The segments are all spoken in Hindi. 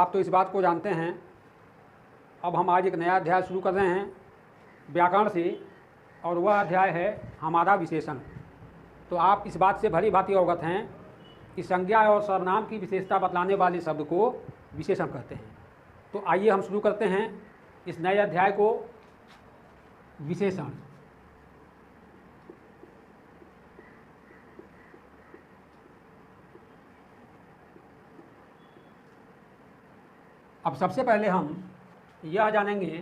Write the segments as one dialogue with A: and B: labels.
A: आप तो इस बात को जानते हैं। अब हम आज एक नया अध्याय शुरू कर रहे हैं व्याकरण से, और वह अध्याय है हमारा विशेषण। तो आप इस बात से भली भांति अवगत हैं कि संज्ञा और सर्वनाम की विशेषता बतलाने वाले शब्द को विशेषण कहते हैं। तो आइए हम शुरू करते हैं इस नए अध्याय को, विशेषण। अब सबसे पहले हम यह जानेंगे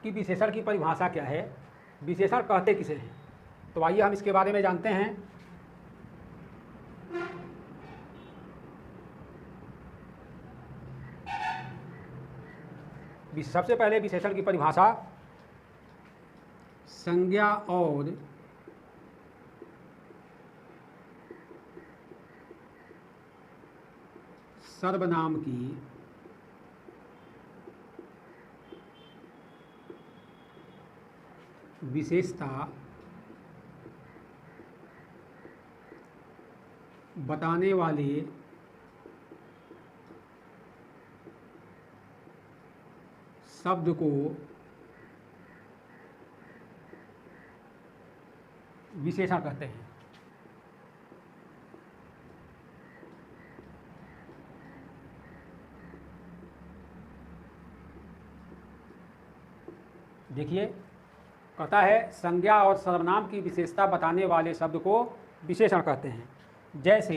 A: कि विशेषण की परिभाषा क्या है, विशेषण कहते किसे हैं। तो आइए हम इसके बारे में जानते हैं। सबसे पहले विशेषण की परिभाषा, संज्ञा और सर्वनाम की विशेषता बताने वाले शब्द को विशेषण कहते हैं। देखिए, कहता है संज्ञा और सर्वनाम की विशेषता बताने वाले शब्द को विशेषण कहते हैं। जैसे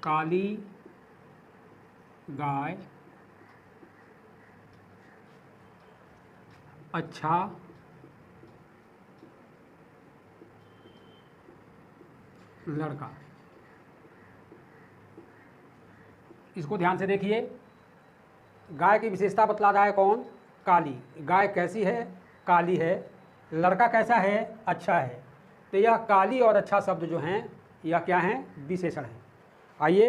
A: काली गाय, अच्छा लड़का। इसको ध्यान से देखिए। गाय की विशेषता बतला रहा है कौन? काली। गाय कैसी है? काली है। लड़का कैसा है? अच्छा है। तो यह काली और अच्छा शब्द जो हैं, यह क्या हैं? विशेषण हैं। आइए,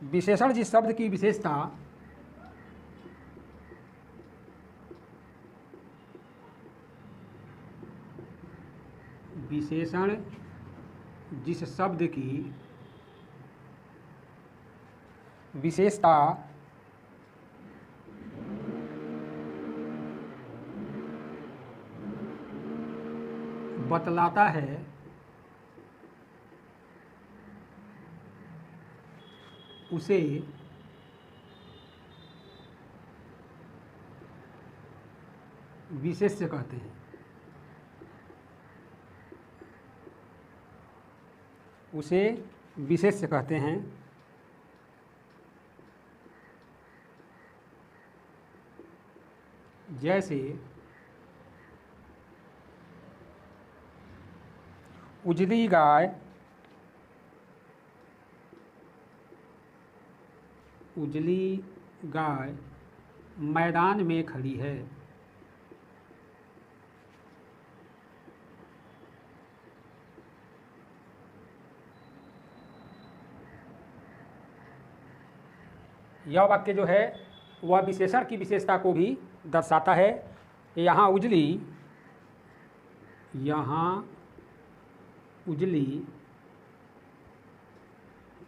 A: विशेषण जिस शब्द की विशेषता विशेषण जिस शब्द की विशेषता बतलाता है उसे विशेष्य कहते हैं। उसे विशेष्य कहते हैं। जैसे उजली गाय, उजली गाय मैदान में खड़ी है। यह वाक्य जो है वह विशेषण की विशेषता को भी दर्शाता है। यहाँ उजली, यहाँ उजली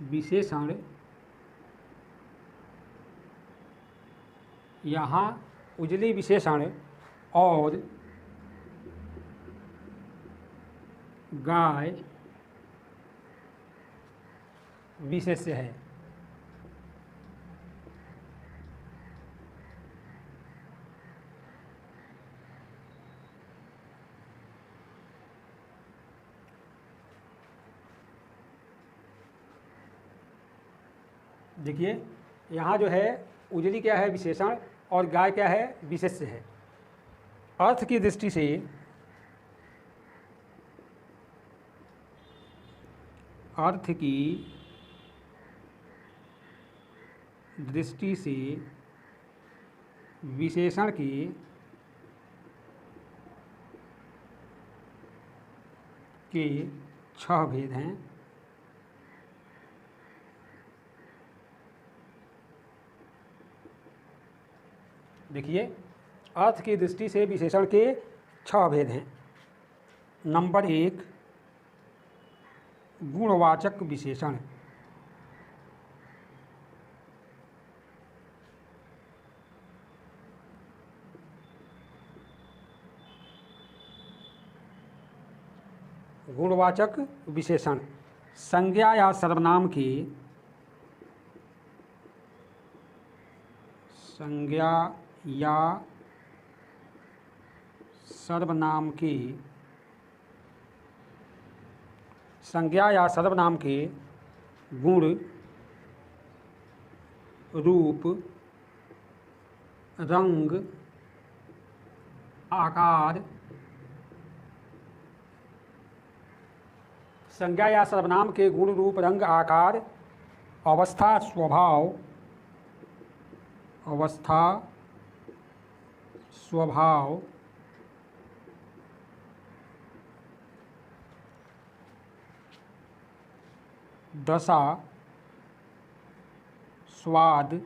A: विशेषण, यहाँ उजली विशेषण और गाय विशेष्य है। देखिए, यहाँ जो है उजली क्या है? विशेषण, और गाय क्या है? विशेष्य है। अर्थ की दृष्टि से विशेषण के 6 भेद हैं। देखिए, अर्थ की दृष्टि से विशेषण के 6 भेद हैं। नंबर 1, गुणवाचक विशेषण। गुणवाचक विशेषण संज्ञा या सर्वनाम की संज्ञा या सर्वनाम की संज्ञा या सर्वनाम के गुण, रूप, रंग, आकार। संज्ञा या सर्वनाम के गुण, रूप, रंग, आकार, अवस्था, स्वभाव, दशा, स्वाद,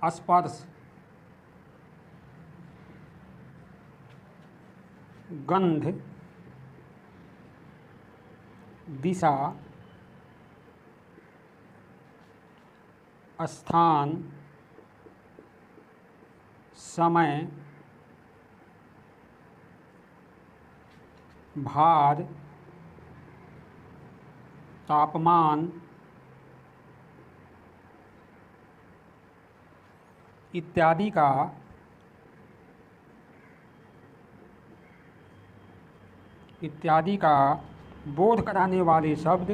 A: स्पर्श, गंध, दिशा, स्थान, समय, भार, तापमान इत्यादि का बोध कराने वाले शब्द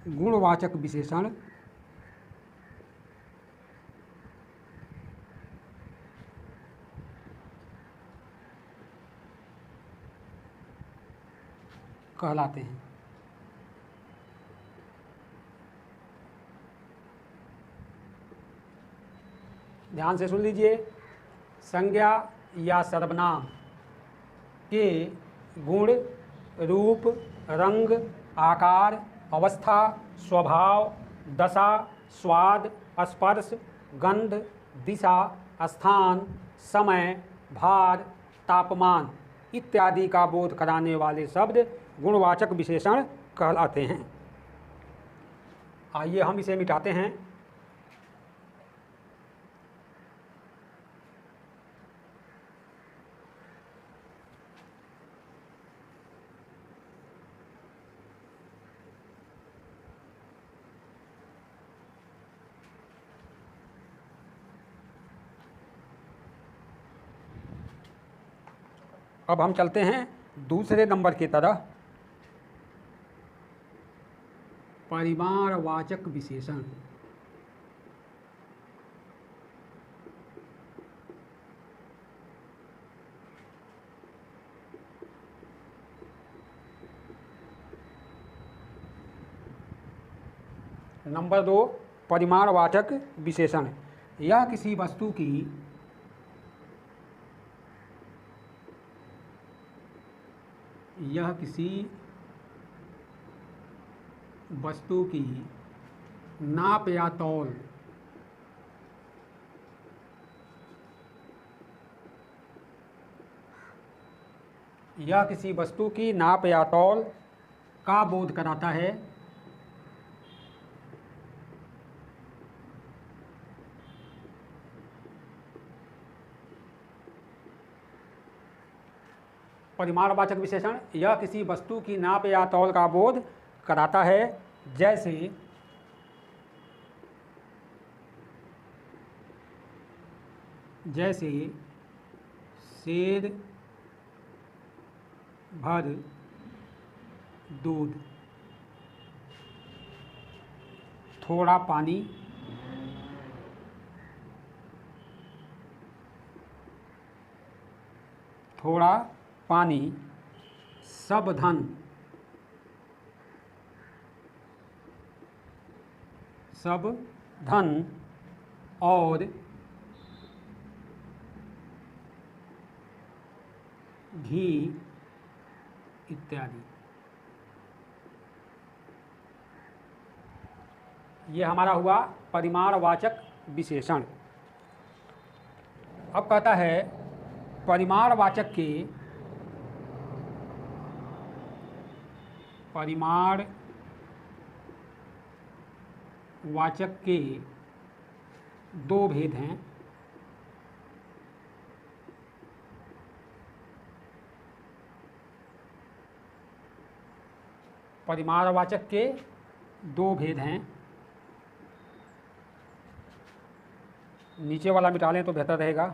A: गुणवाचक विशेषण कहलाते हैं। ध्यान से सुन लीजिए। संज्ञा या सर्वनाम के गुण, रूप, रंग, आकार, अवस्था, स्वभाव, दशा, स्वाद, स्पर्श, गंध, दिशा, स्थान, समय, भार, तापमान इत्यादि का बोध कराने वाले शब्द गुणवाचक विशेषण कहलाते हैं। आइए हम इसे मिटाते हैं। अब हम चलते हैं दूसरे नंबर की तरह। परिमाणवाचक विशेषण। नंबर 2, परिमाणवाचक विशेषण। यह किसी वस्तु की नाप या तौल का बोध कराता है। परिमाणवाचक विशेषण यह किसी वस्तु की नाप या तौल का बोध कराता है। जैसे सेर भर दूध, थोड़ा पानी, सब धन और घी इत्यादि। ये हमारा हुआ परिमाणवाचक विशेषण। अब कहता है परिमाणवाचक के दो भेद हैं। परिमाणवाचक के दो भेद हैं। नीचे वाला मिटा लें तो बेहतर रहेगा।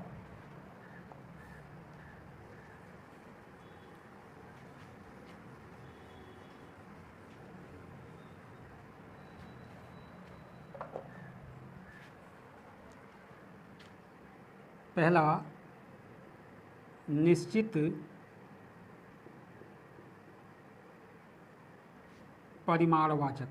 A: पहला निश्चित परिमाणवाचक।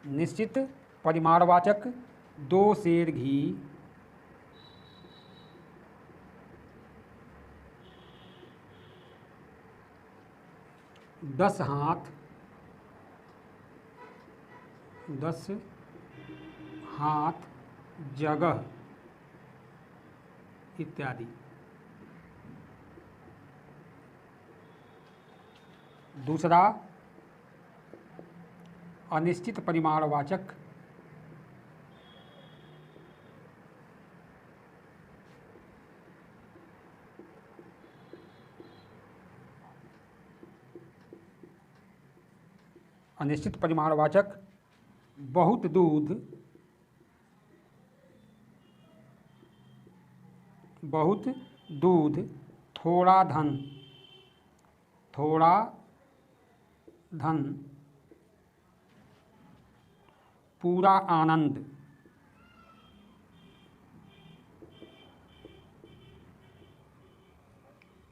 A: निश्चित परिमाणवाचक 2 सेर घी, 10 हाथ जगह इत्यादि। दूसरा अनिश्चित परिमाणवाचक बहुत दूध थोड़ा धन पूरा आनंद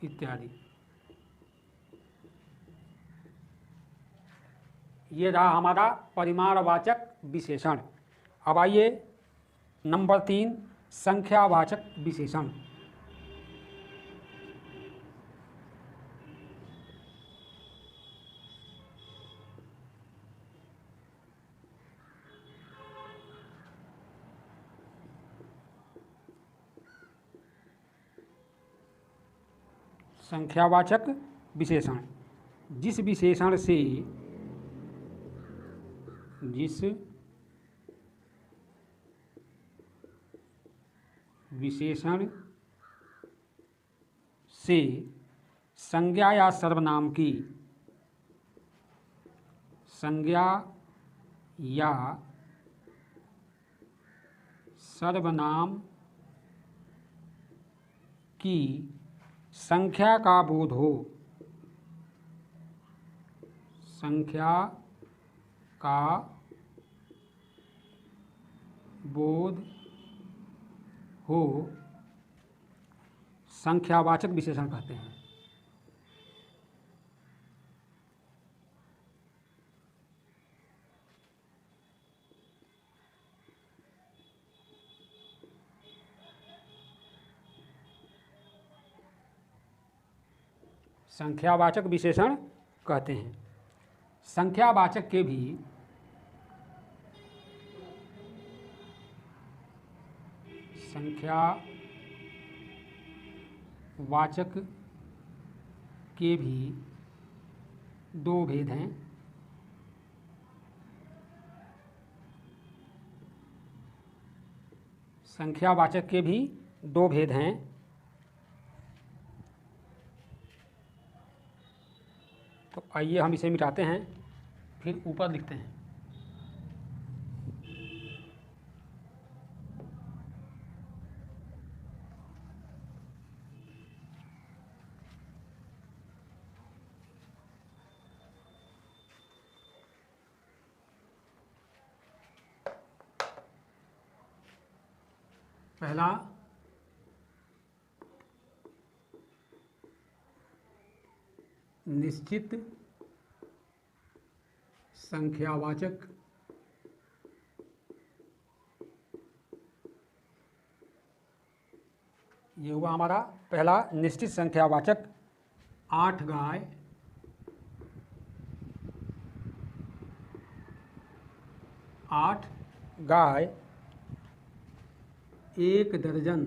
A: इत्यादि। ये रहा हमारा परिमाणवाचक विशेषण। अब आइए नंबर 3 संख्यावाचक विशेषण। संख्यावाचक विशेषण जिस विशेषण से संज्ञा या सर्वनाम की संख्या का बोध हो संख्यावाचक विशेषण कहते हैं। संख्यावाचक विशेषण कहते हैं। संख्यावाचक के भी दो भेद हैं। संख्यावाचक के भी दो भेद हैं। तो आइए हम इसे मिटाते हैं, फिर ऊपर लिखते हैं। पहला निश्चित संख्यावाचक ये हुआ हमारा पहला निश्चित संख्यावाचक। 8 गाय 8 गाय, 1 दर्जन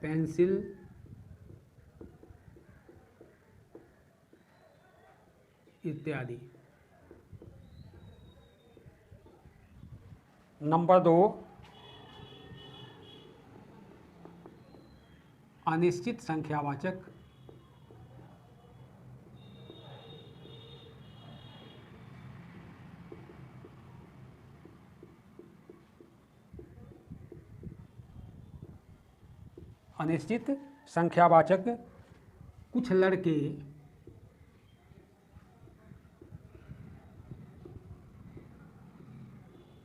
A: पेंसिल, इत्यादि। नंबर 2, अनिश्चित संख्यावाचक। अनिश्चित संख्यावाचक कुछ लड़के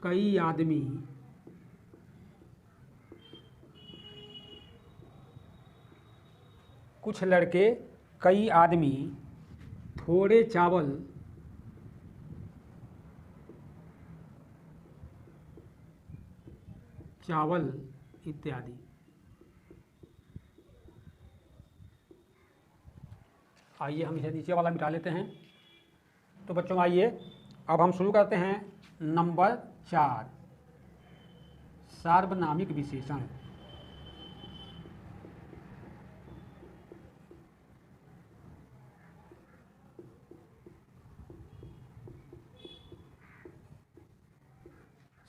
A: कई आदमी, कुछ लड़के कई आदमी, थोड़े चावल, चावल इत्यादि। आइए हम इसे नीचे वाला मिटा लेते हैं। तो बच्चों आइए अब हम शुरू करते हैं नंबर 4, सार्वनामिक विशेषण।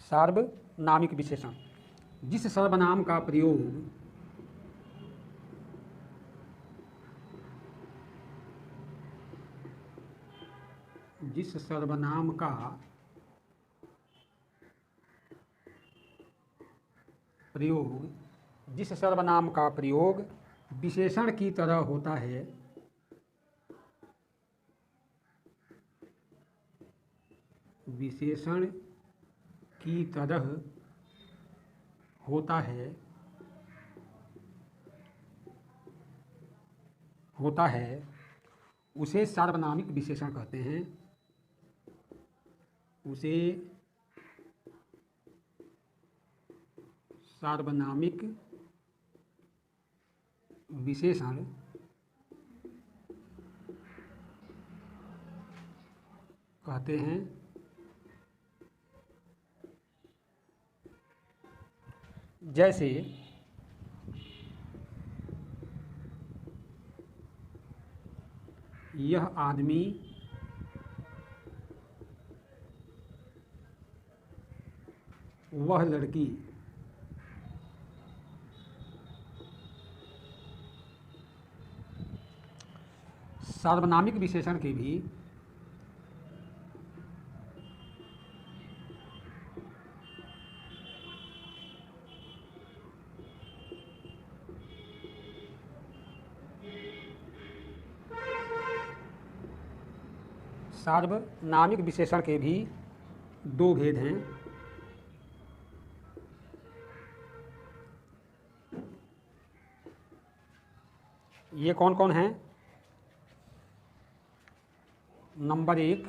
A: सार्वनामिक विशेषण जिस सर्वनाम का प्रयोग जिस सर्वनाम का प्रयोग विशेषण की तरह होता है, विशेषण की तरह होता है, उसे सार्वनामिक विशेषण कहते हैं। उसे सार्वनामिक विशेषण कहते हैं। जैसे यह आदमी वह लड़की। सार्वनामिक विशेषण के भी दो भेद हैं। ये कौन कौन हैं? नंबर 1,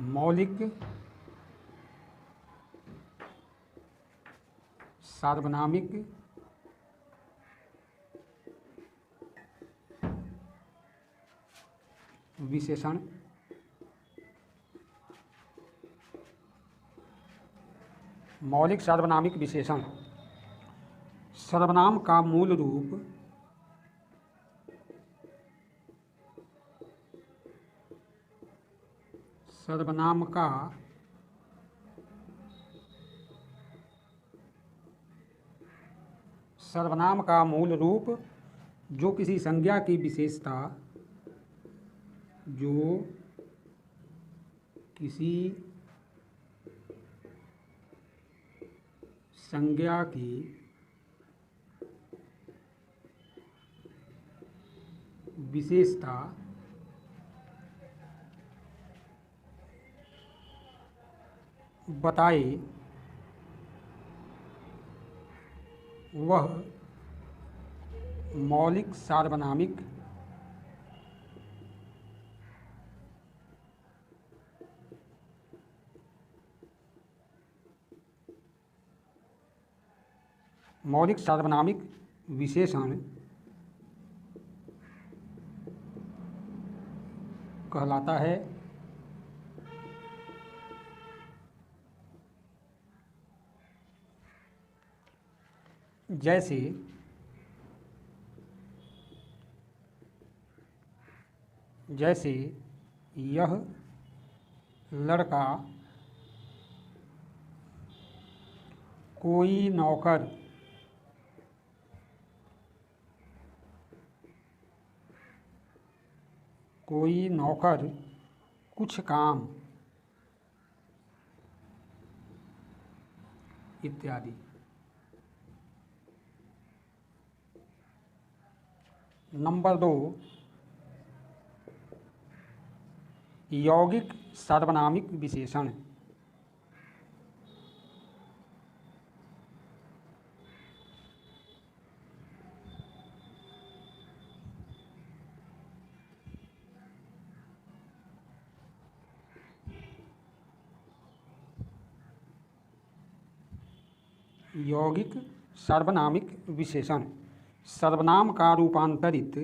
A: मौलिक सार्वनामिक विशेषण। मौलिक सार्वनामिक विशेषण सर्वनाम का मूल रूप सर्वनाम का मूल रूप जो किसी संज्ञा की विशेषता बताए, वह मौलिक सार्वनामिक विशेषण कहलाता है। जैसे जैसे यह लड़का कोई नौकर कुछ काम इत्यादि। नंबर 2, यौगिक सार्वनामिक विशेषण। यौगिक सार्वनामिक विशेषण सर्वनाम का रूपांतरित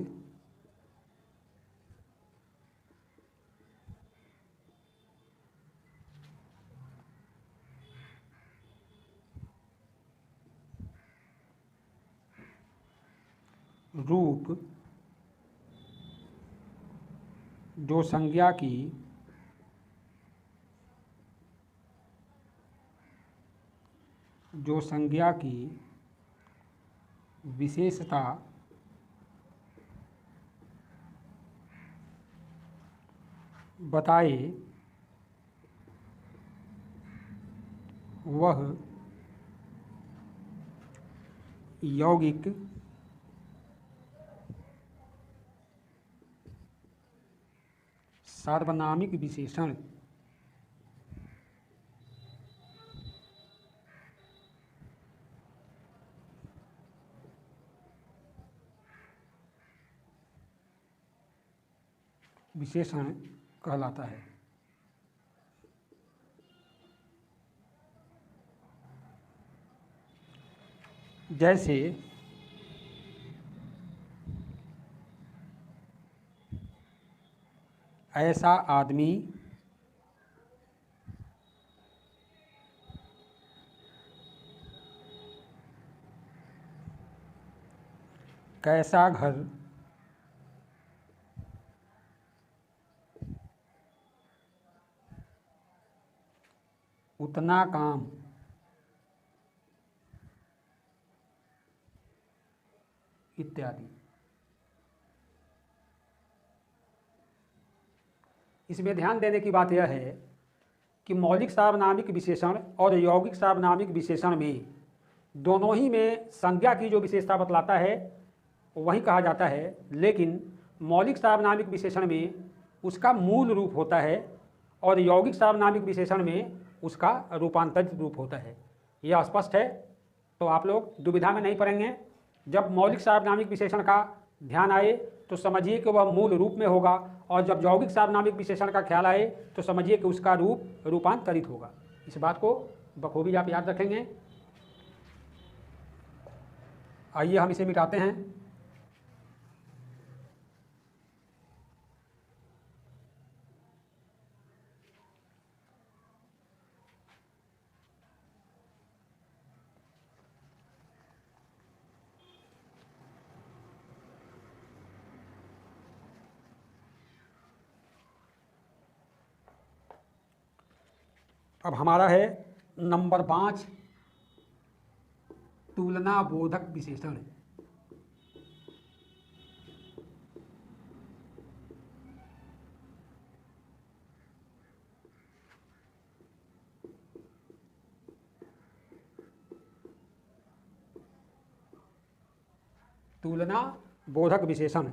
A: रूप जो संज्ञा की विशेषता बताए वह यौगिक सार्वनामिक विशेषण कहलाता है। जैसे ऐसा आदमी कैसा घर उतना काम इत्यादि। इसमें ध्यान देने की बात यह है कि मौलिक सार्वनामिक विशेषण और यौगिक सार्वनामिक विशेषण में दोनों ही में संज्ञा की जो विशेषता बतलाता है वही कहा जाता है, लेकिन मौलिक सार्वनामिक विशेषण में उसका मूल रूप होता है और यौगिक सार्वनामिक विशेषण में उसका रूपांतरित रूप होता है। यह स्पष्ट है, तो आप लोग दुविधा में नहीं पड़ेंगे। जब मौलिक सार्वनामिक विशेषण का ध्यान आए तो समझिए कि वह मूल रूप में होगा, और जब यौगिक सार्वनामिक विशेषण का ख्याल आए तो समझिए कि उसका रूप रूपांतरित होगा। इस बात को बखूबी आप याद रखेंगे। आइए हम इसे मिटाते हैं। अब हमारा है नंबर 5, तुलना बोधक विशेषण। तुलना बोधक विशेषण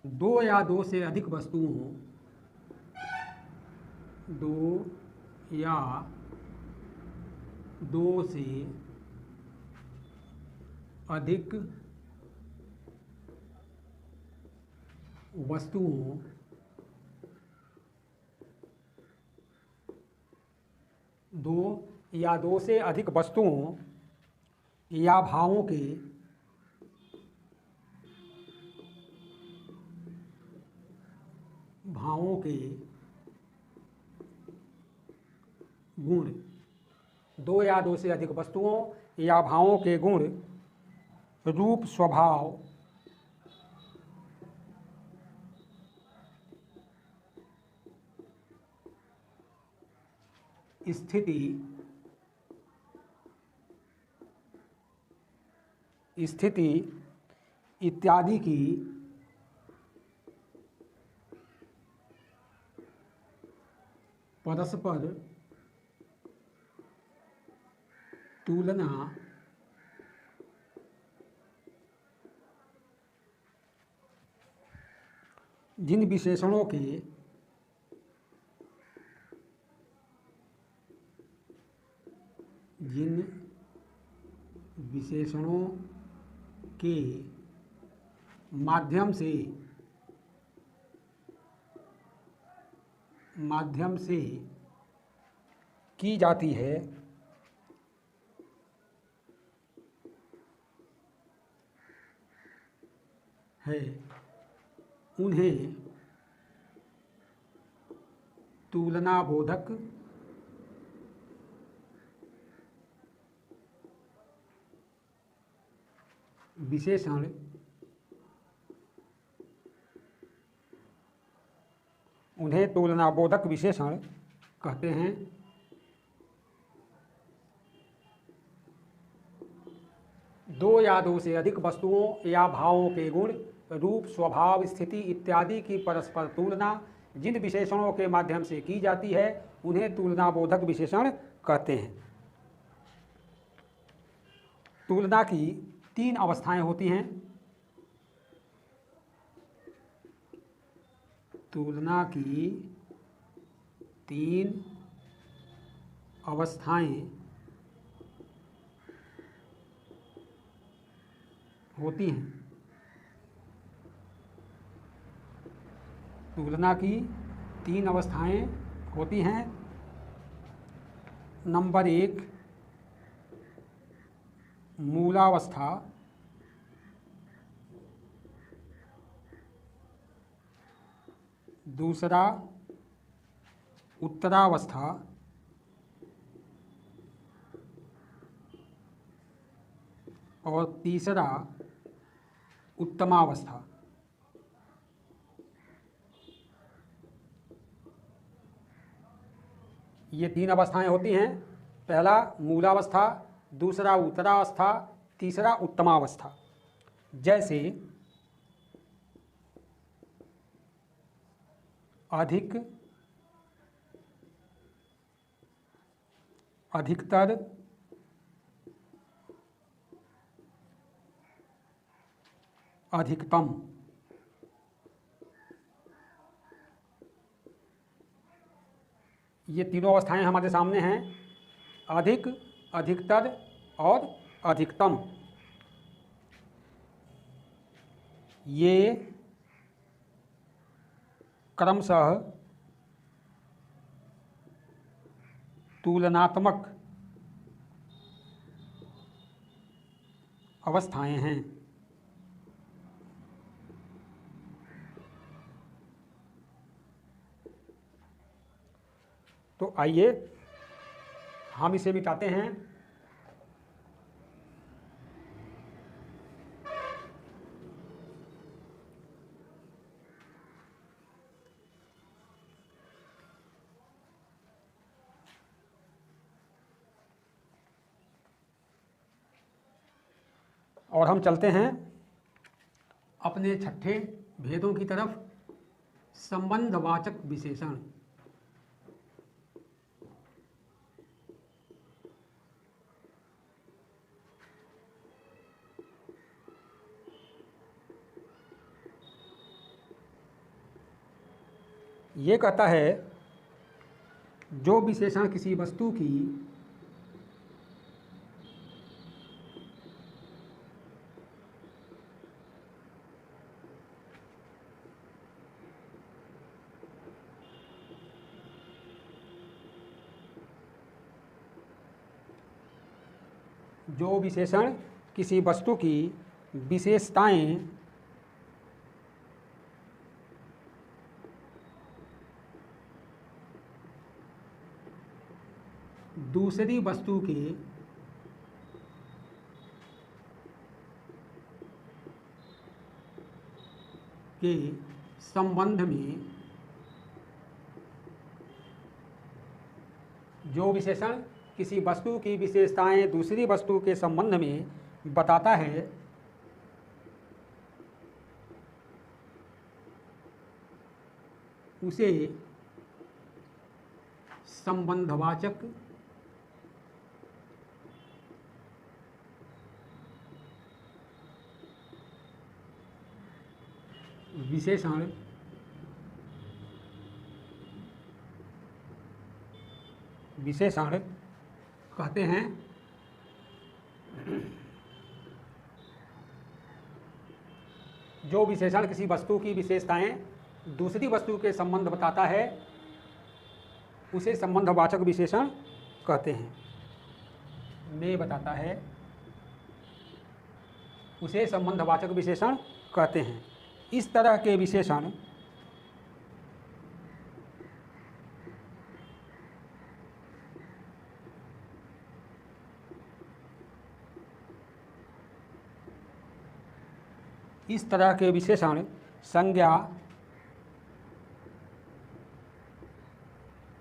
A: दो या दो से अधिक वस्तुओं, दो या दो से अधिक वस्तुओं या भावों के भावों के गुण, दो या दो से अधिक वस्तुओं या भावों के गुण, रूप, स्वभाव, स्थिति इत्यादि की परस्पर तुलना जिन विशेषणों के माध्यम से की जाती है उन्हें तुलनाबोधक विशेषण कहते हैं। दो या दो से अधिक वस्तुओं या भावों के गुण, रूप, स्वभाव, स्थिति इत्यादि की परस्पर तुलना जिन विशेषणों के माध्यम से की जाती है उन्हें तुलनाबोधक विशेषण कहते हैं। तुलना की तीन अवस्थाएं होती हैं। तुलना की तीन अवस्थाएं होती हैं। तुलना की तीन अवस्थाएं होती हैं। नंबर 1 मूलावस्था, दूसरा उत्तरावस्था, और तीसरा उत्तमावस्था। ये तीन अवस्थाएं होती हैं। पहला मूलावस्था, दूसरा उत्तरावस्था, तीसरा उत्तमावस्था। जैसे अधिक, अधिकतर, अधिकतम। ये तीनों अवस्थाएं हमारे सामने हैं। अधिक, अधिकतर और अधिकतम। ये क्रमशः तुलनात्मक अवस्थाएं हैं। तो आइए हम इसे मिटाते हैं। और हम चलते हैं अपने छठे भेदों की तरफ, संबंधवाचक विशेषण। ये कहता है जो विशेषण किसी वस्तु की विशेषताएं दूसरी वस्तु के संबंध में जो विशेषण किसी वस्तु की विशेषताएं दूसरी वस्तु के संबंध में बताता है उसे संबंधवाचक विशेषण कहते हैं। जो विशेषण किसी वस्तु की विशेषताएं दूसरी वस्तु के संबंध बताता है उसे संबंधवाचक विशेषण कहते हैं। में बताता है उसे संबंधवाचक विशेषण कहते हैं। इस तरह के विशेषण संज्ञा,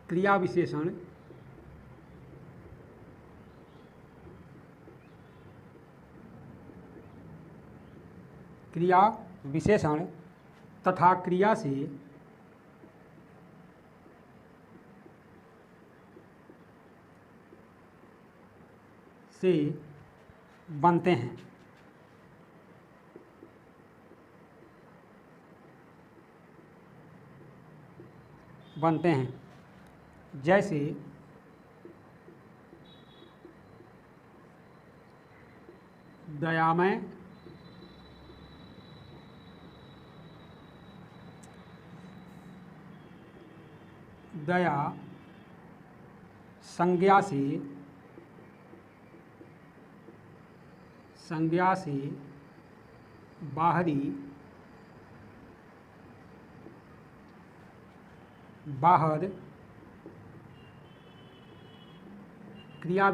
A: क्रिया विशेषण, तथा क्रिया से बनते हैं। जैसे दयामय, दया संज्ञा से बाहर क्रिया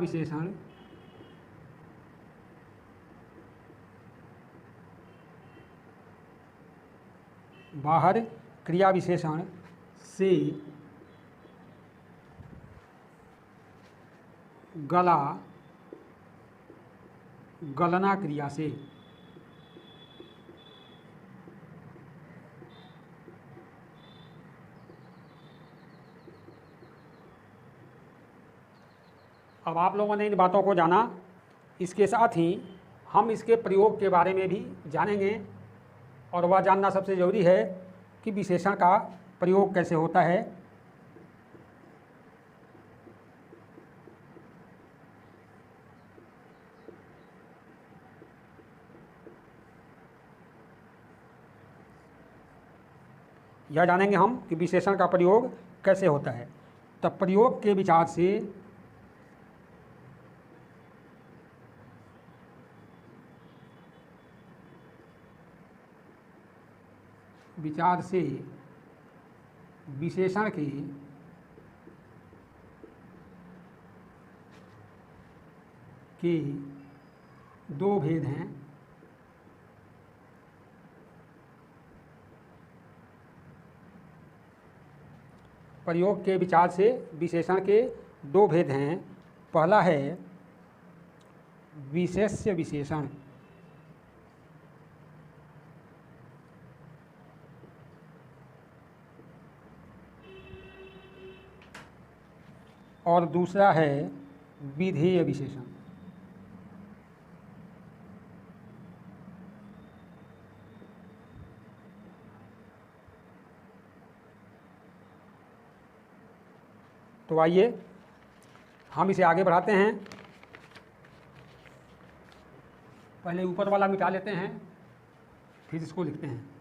A: विशेषण से गलना क्रिया से अब आप लोगों ने इन बातों को जाना। इसके साथ ही हम इसके प्रयोग के बारे में भी जानेंगे और वह जानना सबसे ज़रूरी है कि विशेषण का प्रयोग कैसे होता है। यह जानेंगे हम कि विशेषण का प्रयोग कैसे होता है। तब प्रयोग के विचार से विशेषण के दो भेद हैं। प्रयोग के विचार से विशेषण के दो भेद हैं। पहला है विशेष्य विशेषण और दूसरा है विधेय विशेषण। तो आइए हम इसे आगे बढ़ाते हैं। पहले ऊपर वाला मिटा लेते हैं, फिर इसको लिखते हैं।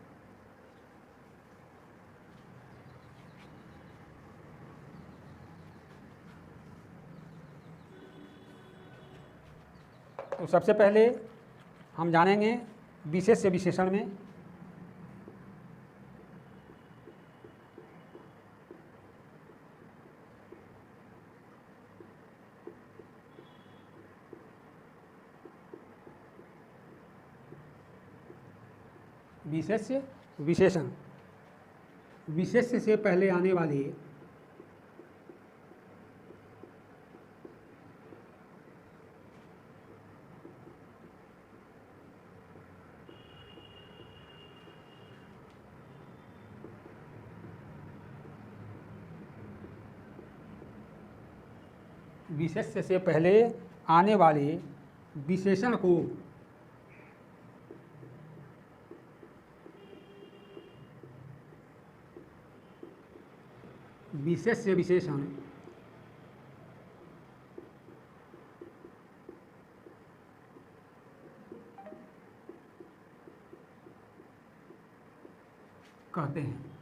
A: तो सबसे पहले हम जानेंगे विशेष्य विशेषण में विशेष्य विशेषण। विशेष्य से पहले आने वाले विशेष्य से पहले आने वाले विशेषण को विशेष्य विशेषण कहते हैं।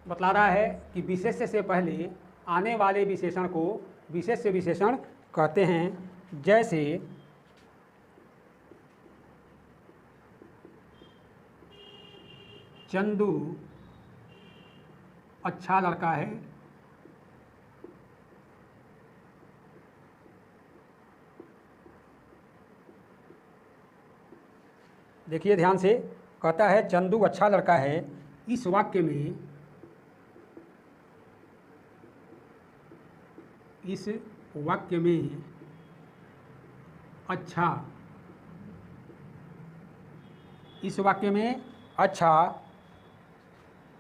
A: बतला रहा है कि विशेष्य से पहले आने वाले विशेषण को विशेष्य विशेषण कहते हैं। जैसे चंदू अच्छा लड़का है, देखिए ध्यान से, कहता है चंदू अच्छा लड़का है। इस वाक्य में अच्छा, इस वाक्य में अच्छा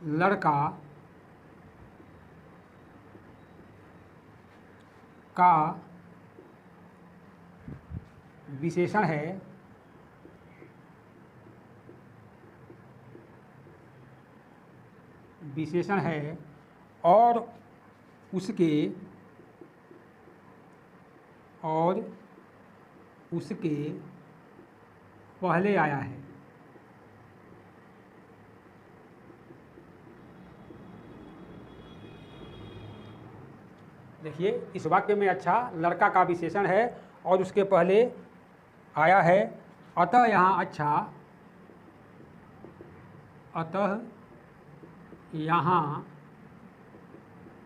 A: लड़का का विशेषण है। और उसके पहले आया है। देखिए इस वाक्य में अच्छा लड़का का विशेषण है और उसके पहले आया है। अतः यहाँ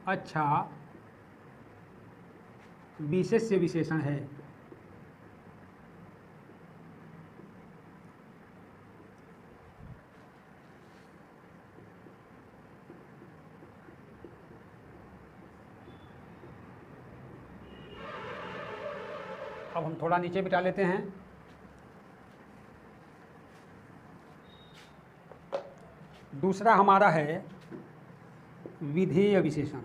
A: अच्छा विशेष्य विशेषण है। अब हम थोड़ा नीचे बिठा लेते हैं। दूसरा हमारा है विधेय विशेषण।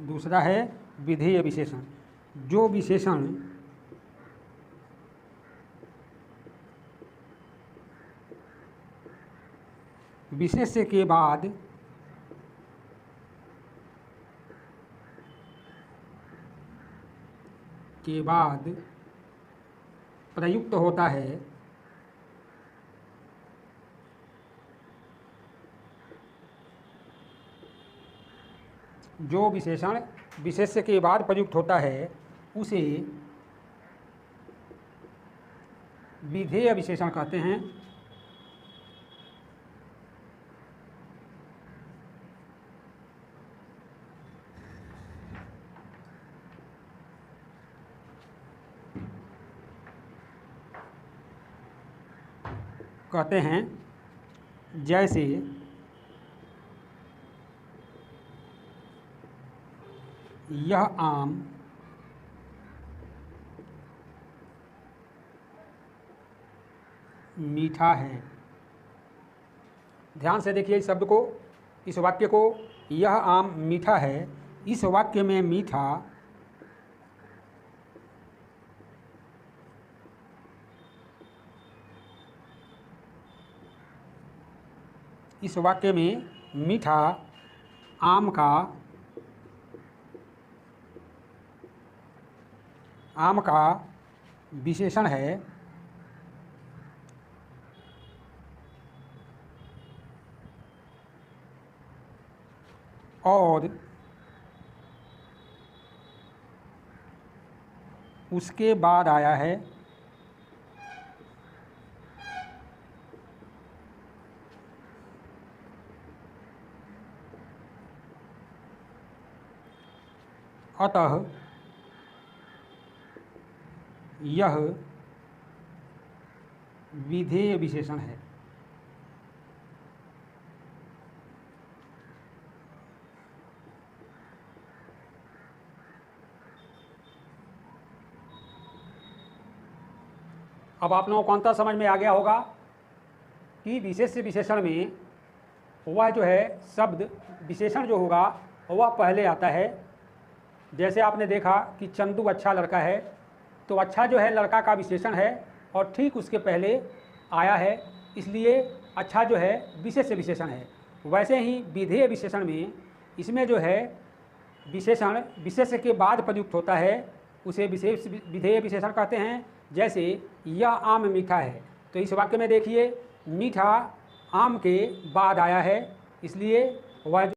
A: दूसरा है विधेय विशेषण। जो विशेषण विशेष्य के बाद प्रयुक्त होता है, जो विशेषण विशेष्य के बाद प्रयुक्त होता है उसे विधेय विशेषण कहते हैं। जैसे यह आम मीठा है। ध्यान से देखिए इस शब्द को, इस वाक्य को। यह आम मीठा है। इस वाक्य में मीठा आम का विशेषण है। और उसके बाद आया है अतः यह विधेय विशेषण है। अब आप लोगों को अंतर समझ में आ गया होगा कि विशेष्य विशेषण में वह जो है शब्द विशेषण जो होगा वह पहले आता है। जैसे आपने देखा कि चंदू अच्छा लड़का है, तो अच्छा जो है लड़का का विशेषण है और ठीक उसके पहले आया है, इसलिए अच्छा जो है विशेष्य विशेषण है। वैसे ही विधेय विशेषण में इसमें जो है विशेषण विशेष्य के बाद प्रयुक्त होता है, उसे विशेष विधेय विशेषण कहते हैं। जैसे यह आम मीठा है, तो इस वाक्य में देखिए मीठा आम के बाद आया है, इसलिए वह